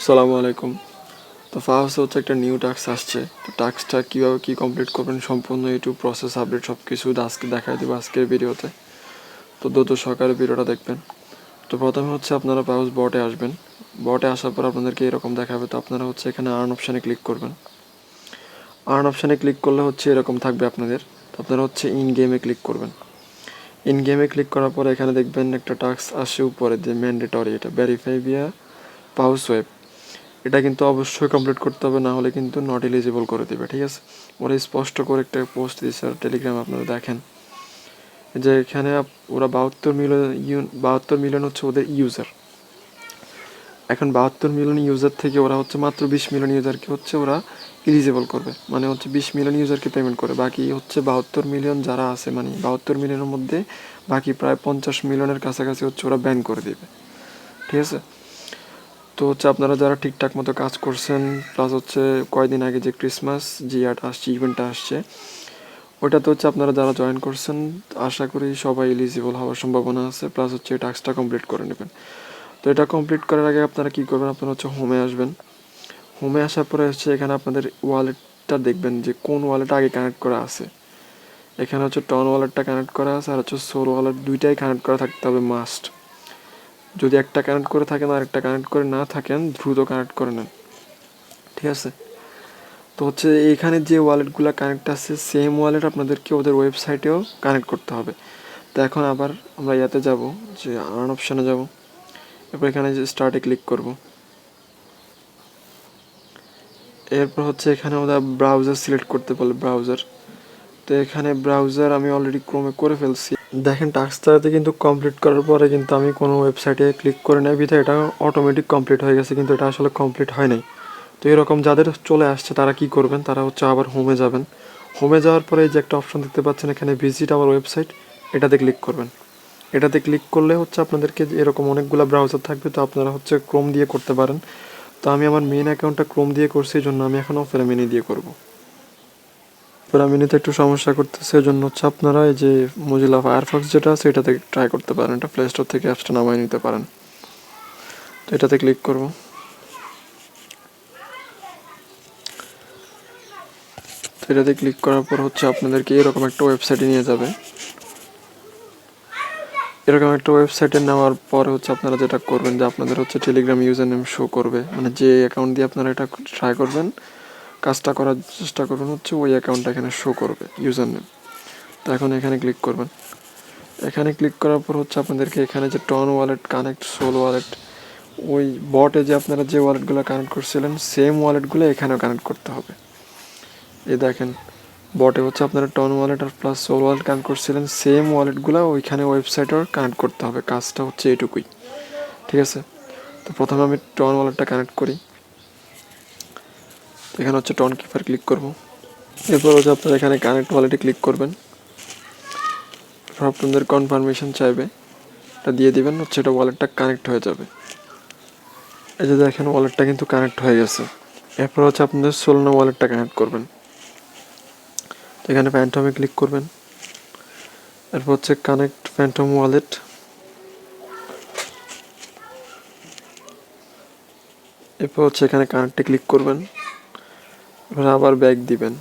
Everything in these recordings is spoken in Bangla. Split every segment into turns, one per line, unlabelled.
আসসালামু আলাইকুম। তো ফার্স্ট হচ্ছে একটা নিউ টাস্ক আসছে। তো টাস্কটা কীভাবে কী কমপ্লিট করবেন সম্পূর্ণ ইউটিউব প্রসেস আপডেট সব কিছু আজকে দেখাই দেবো আজকের ভিডিওতে। তো দ্রুত সকালের ভিডিওটা দেখবেন। তো প্রথমে হচ্ছে আপনারা পাউস বটে আসবেন। বটে আসার পর আপনাদেরকে এরকম দেখাবে। তো আপনারা হচ্ছে এখানে আর্ন অপশানে ক্লিক করবেন। আর্ন অপশানে ক্লিক করলে হচ্ছে এরকম থাকবে আপনাদের। তো আপনারা হচ্ছে ইন গেমে ক্লিক করবেন। ইন গেমে ক্লিক করার পর এখানে দেখবেন একটা টাস্ক আসে উপরে যে ম্যান্ডেটরি, এটা ভেরিফাই ভিয়া পাউস ওয়েব। এটা কিন্তু অবশ্যই কমপ্লিট করতে হবে, না হলে কিন্তু নট এলিজিবল করে দেবে, ঠিক আছে। ওরা স্পষ্ট করে একটা পোস্ট দিয়েছে আর টেলিগ্রাম আপনারা দেখেন যে এখানে ওরা 72 মিলিয়ন হচ্ছে ওদের ইউজার। এখন 72 মিলিয়ন ইউজার থেকে ওরা হচ্ছে মাত্র 20 মিলিয়ন ইউজারকে হচ্ছে ওরা এলিজিবল করবে, মানে হচ্ছে 20 মিলিয়ন ইউজারকে পেমেন্ট করে। বাকি হচ্ছে 72 মিলিয়ন যারা আছে, মানে 72 মিলিয়নের মধ্যে বাকি প্রায় 50 মিলিয়নের কাছাকাছি হচ্ছে ওরা ব্যান করে দেবে, ঠিক আছে। তো হচ্ছে আপনারা যারা ঠিকঠাক মতো কাজ করছেন, প্লাস হচ্ছে কয়দিন আগে যে ক্রিসমাস জিয়াটা আসছে, ইভেন্টটা আসছে, ওইটাতে হচ্ছে আপনারা যারা জয়েন করছেন আশা করি সবাই এলিজিবল হওয়ার সম্ভাবনা আছে। প্লাস হচ্ছে এই টাস্কটা কমপ্লিট করে নেবেন। তো এটা কমপ্লিট করার আগে আপনারা কী করবেন, আপনারা হচ্ছে হোমে আসবেন। হোমে আসার পরে হচ্ছে এখানে আপনাদের ওয়ালেটটা দেখবেন যে কোন ওয়ালেট আগে কানেক্ট করা আছে। এখানে হচ্ছে টন ওয়ালেটটা কানেক্ট করা আছে আর হচ্ছে সোল ওয়ালেট, দুইটাই কানেক্ট করা থাকতে হবে মাস্ট। যদি একটা কানেক্ট করে থাকেন আর একটা কানেক্ট করে না থাকেন দ্রুত কানেক্ট করে নেন, ঠিক আছে। তো হচ্ছে এখানে যে ওয়ালেটগুলো কানেক্ট আছে সেম ওয়ালেট আপনাদেরকে ওদের ওয়েবসাইটেও কানেক্ট করতে হবে। তো এখন আবার আমরা ইয়াতে যাব, যে আর্ন অপশানে যাব। এরপর এখানে যে স্টার্টে ক্লিক করব। এরপর হচ্ছে এখানে ওদের ব্রাউজার সিলেক্ট করতে বলে, ব্রাউজার। তো এখানে ব্রাউজার আমি অলরেডি ক্রোমে করে ফেলছি। দেখেন টাস্কটাতে কিন্তু কমপ্লিট করার পরে কিন্তু আমি কোনো ওয়েবসাইটে ক্লিক করে নেই বিধায় এটা অটোমেটিক কমপ্লিট হয়ে গেছে, কিন্তু এটা আসলে কমপ্লিট হয় নাই। তো এরকম যাদের চলে আসছে তারা কি করবেন, তারা হচ্ছে আবার হোমে যাবেন। হোমে যাওয়ার পরে যে একটা অপশন দেখতে পাচ্ছেন এখানে ভিজিট আওয়ার ওয়েবসাইট, এটাতে ক্লিক করবেন। এটাতে ক্লিক করলে হচ্ছে আপনাদেরকে এরকম অনেকগুলো ব্রাউজার থাকবে। তো আপনারা হচ্ছে ক্রোম দিয়ে করতে পারেন। তো আমি আমার মেন অ্যাকাউন্টটা ক্রোম দিয়ে করছি, এই জন্য আমি এখন অপেরা মিনি দিয়ে করব। অপেরা মিনিতে একটু সমস্যা করতেছে, এই জন্য হচ্ছে আপনারা এই যে মোজিলা ফায়ারফক্স যেটা আছে এটাতে ট্রাই করতে পারেন। এটা প্লে স্টোর থেকে অ্যাপসটা নামায় নিতে পারেন। তো এটাতে ক্লিক করব। তো এটাতে ক্লিক করার পর হচ্ছে আপনাদেরকে এরকম একটা ওয়েবসাইটে নিয়ে যাবে। এরকম একটা ওয়েবসাইটে নেওয়ার পর হচ্ছে আপনারা যেটা করবেন যে আপনাদের হচ্ছে টেলিগ্রাম ইউজার নেম শো করবে, মানে যে অ্যাকাউন্ট দিয়ে আপনারা এটা ট্রাই করবেন, কাজটা করার চেষ্টা করবেন, হচ্ছে ওই অ্যাকাউন্টটা এখানে শো করবে ইউজার নেম। তো এখন এখানে ক্লিক করবেন। এখানে ক্লিক করার পর হচ্ছে আপনাদেরকে এখানে যে TON wallet connect Sol wallet, ওই বটে যে আপনারা যে ওয়ালেটগুলো কানেক্ট করছিলেন সেম ওয়ালেটগুলো এখানেও কানেক্ট করতে হবে। এই দেখেন বটে হচ্ছে আপনারা টন ওয়ালেট আর প্লাস সোল ওয়ালেট কানেক্ট করছিলেন, সেম ওয়ালেটগুলো ওইখানে ওয়েবসাইটেও কানেক্ট করতে হবে। কাজটা হচ্ছে এটুকুই, ঠিক আছে। তো প্রথমে আমি টন ওয়ালেটটা কানেক্ট করি। এখানে হচ্ছে টন কিপার ক্লিক করব। এরপর হচ্ছে আপনারা এখানে কানেক্ট ওয়ালেটে ক্লিক করবেন। আপনাদের কনফার্মেশন চাইবে, এটা দিয়ে দিবেন, হচ্ছে এটা ওয়ালেটটা কানেক্ট হয়ে যাবে। এই যে দেখেন ওয়ালেটটা কিন্তু কানেক্ট হয়ে গেছে। এরপর হচ্ছে আপনাদের সোলনা ওয়ালেটটা কানেক্ট করবেন। এখানে ফ্যান্টমে ক্লিক করবেন। এরপর হচ্ছে কানেক্ট ফ্যান্টম ওয়ালেট। এরপর হচ্ছে এখানে কানেক্টে ক্লিক করবেন। এবার আবার ব্যাক দিবেন।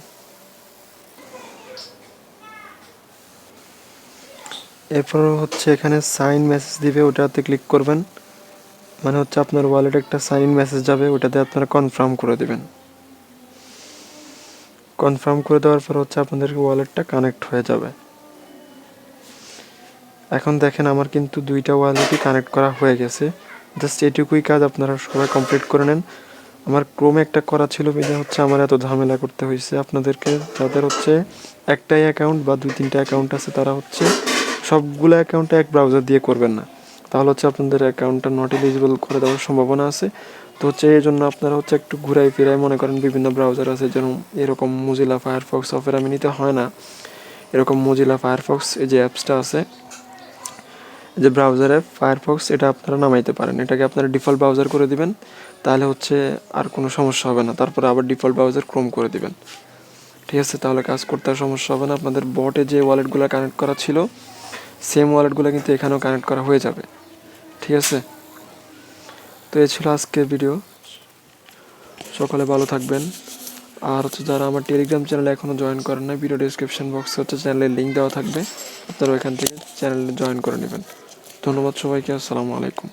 এরপর হচ্ছে এখানে সাইন মেসেজ দিবে, ওটাতে ক্লিক করবেন। মানে হচ্ছে আপনার ওয়ালেটে একটা সাইন মেসেজ যাবে, ওটাতে আপনারা কনফার্ম করে দেবেন। কনফার্ম করে দেওয়ার পর হচ্ছে আপনাদের ওয়ালেটটা কানেক্ট হয়ে যাবে। এখন দেখেন আমার কিন্তু দুইটা ওয়ালেটই কানেক্ট করা হয়ে গেছে। জাস্ট এটুকুই কাজ আপনারা সবাই কমপ্লিট করে নেন। আমার ক্রোমে একটা করা ছিল বিধে হচ্ছে আমার এত ঝামেলা করতে হয়েছে। আপনাদেরকে যাদের হচ্ছে একটাই অ্যাকাউন্ট বা 2-3টা অ্যাকাউন্ট আছে তারা হচ্ছে সবগুলো অ্যাকাউন্টে এক ব্রাউজার দিয়ে করবেন না, তাহলে হচ্ছে আপনাদের অ্যাকাউন্টটা নট এলিজিবল করে দেওয়ার সম্ভাবনা আছে। তো হচ্ছে এই জন্য আপনারা হচ্ছে একটু ঘুরাই ফিরাই মনে করেন বিভিন্ন ব্রাউজার আছে, যেমন এরকম মোজিলা ফায়ারফক্স অপেরা মিনিতে হয় না, এরকম মোজিলা ফায়ারফক্স এই যে অ্যাপসটা আছে, যে ব্রাউজার অ্যাপ ফায়ারফক্স, এটা আপনারা নামাইতে পারেন। এটাকে আপনারা ডিফল্ট ব্রাউজার করে দিবেন, তাহলে হচ্ছে আর কোনো সমস্যা হবে না। তারপরে আবার ডিফল্ট ব্রাউজার ক্রোম করে দিবেন, ঠিক আছে। তাহলে কাজ করতে আর সমস্যা হবে না। আপনাদের বটে যে ওয়ালেটগুলো কানেক্ট করা ছিল সেম ওয়ালেটগুলো কিন্তু এখানেও কানেক্ট করা হয়ে যাবে, ঠিক আছে। তো এই ছিল আজকের ভিডিও। সকলে ভালো থাকবেন। আর হচ্ছে যারা আমার টেলিগ্রাম চ্যানেলে এখনও জয়েন করেন না, ভিডিও ডিসক্রিপশন বক্সে হচ্ছে চ্যানেলের লিঙ্ক দেওয়া থাকবে, আপনারা ওইখান থেকে চ্যানেলে জয়েন করে নেবেন। ধন্যবাদ সবাইকে, আসসালামু আলাইকুম।